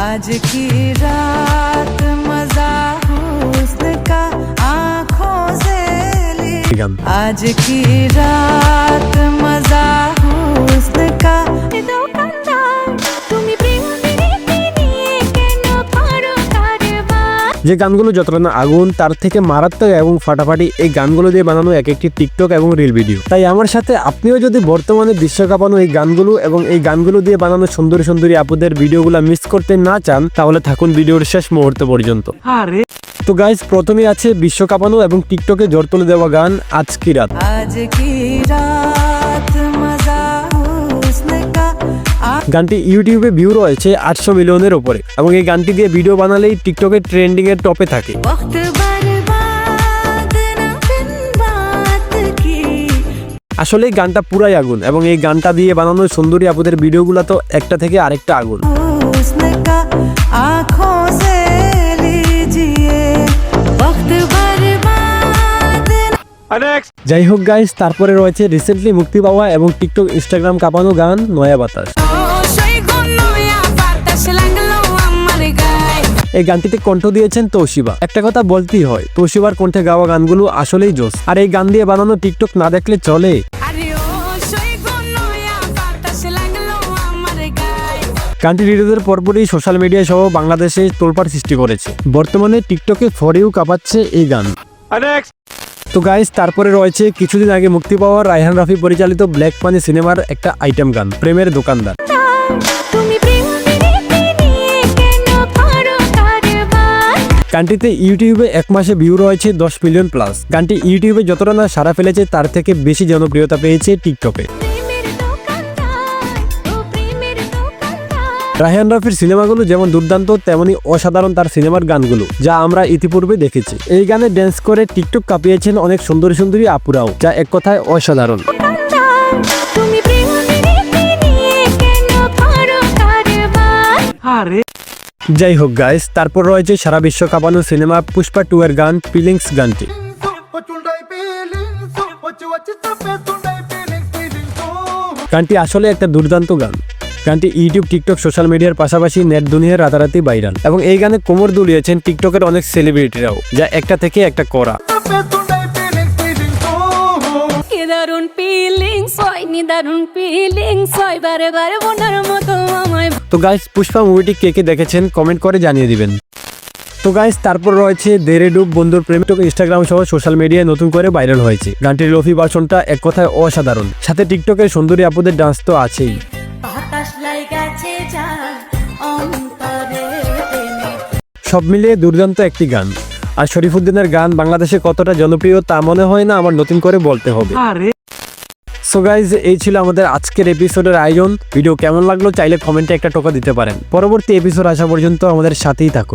आज की रात मजा हुस्न का आँखों से ली आज की रात मजा हुस्न का যে গানগুলো যতটা না আগুন তার থেকে মারাত্মক এবং ফাটাফাটি এই গানগুলো দিয়ে বানানো এক একটি টিকটক এবং রিল ভিডিও। তাই আমার সাথে আপনিও যদি বর্তমানে বিশ্বকাপানো এই গানগুলো এবং এই গানগুলো দিয়ে বানানো সুন্দরী সুন্দরী আপুদের ভিডিওগুলো মিস করতে না চান তাহলে থাকুন ভিডিওর শেষ মুহূর্ত পর্যন্ত। তো গাইস, প্রথমে আছে বিশ্বকাপানো এবং টিকটকে জোর তুলে দেওয়া গান আজ কি রাত। গানটি ইউটিউবে ভিউ রয়েছে 800 মিলিয়নের উপরে এবং এই গানটি দিয়ে ভিডিও বানালেই টিকটকে ট্রেন্ডিং এর টপে থাকে। আসলে এই গানটা পুরাই আগুন এবং এই গানটা দিয়ে বানানো সুন্দরী আপুদের ভিডিওগুলো তো একটা থেকে আরেকটা আগুন। যাই হোক গাইস, তারপরে রয়েছে রিসেন্টলি মুক্তি পাওয়া এবং টিকটক ইনস্টাগ্রাম কাঁপানো গান নয়া বাতাস। এই গানটিতে কণ্ঠ দিয়েছেন তৌশিবা। একটা কথা বলতেই হয়, তৌশিবার কণ্ঠে গাওয়া গানগুলো আসলেই জোস। আর এই গান দিয়ে বানানো টিকটক না দেখলে চলে। গানটি রিলিজের পরপরই সোশ্যাল মিডিয়া সহ বাংলাদেশে তোলপাড় সৃষ্টি করেছে। বর্তমানে টিকটকে ফর ইউ কাঁপাচ্ছে এই গান। তো গাইস, তারপরে রয়েছে কিছুদিন আগে মুক্তি পাওয়া রায়হান রাফি পরিচালিত ব্ল্যাক মানি সিনেমার একটা আইটেম গান প্রেমের দোকানদার। গানটিতে ইউটিউবে এক মাসে ভিউ রয়েছে 10 মিলিয়ন প্লাস। গানটি ইউটিউবে যতটা না সাড়া ফেলেছে তার থেকে বেশি জনপ্রিয়তা পেয়েছে টিকটকে। রায়হান রাফির সিনেমাগুলো যেমন দুর্দান্ত তেমনি অসাধারণ তার সিনেমার গানগুলো, যা আমরা ইতিপূর্বে দেখেছি। এই গানে ড্যান্স করে টিকটক কাঁপিয়েছেন অনেক সুন্দরী সুন্দরী আপুরাও, যা এক কথায় অসাধারণ। যাই হোক গাইস, তারপর রয়েছে সারা বিশ্ব কাঁপানো সিনেমা পুষ্পা 2 এর গান ফিলিংস গানটি। গানটি আসলে একটা দুর্দান্ত গান। গানটি ইউটিউব, টিকটক, সোশ্যাল মিডিয়ার পাশাপাশি নেট দুনিয়ার রাতারাতি ভাইরাল এবং এই গানে কোমর দুলিয়েছেন টিকটকের অনেক সেলিব্রিটিরাও, যা একটা থেকে একটা করা। তো গাইস, পুষ্পা মুভিটি কে কে দেখেছেন কমেন্ট করে জানিয়ে দিবেন। তো গাইস, তারপর রয়েছে দেরে ডুব বন্ধুর প্রেম। ইনস্টাগ্রাম সহ সোশ্যাল মিডিয়ায় নতুন করে ভাইরাল হয়েছে। গানটির লোফি ভার্সনটা এক কথায় অসাধারণ। সাথে টিকটকের সুন্দরী আপুদের ডান্স তো আছেই। সব মিলিয়ে দুর্দান্ত একটি গান। আর শরীফুদ্দিনের গান বাংলাদেশে কতটা জনপ্রিয় তা মনে হয় না আমার নতুন করে বলতে হবে। সো গাইজ, এই ছিল আমাদের আজকের এপিসোডের আয়োজন। ভিডিও কেমন লাগলো চাইলে কমেন্টে একটা টোকা দিতে পারেন। পরবর্তী এপিসোড আসা পর্যন্ত আমাদের সাথেই থাকুন।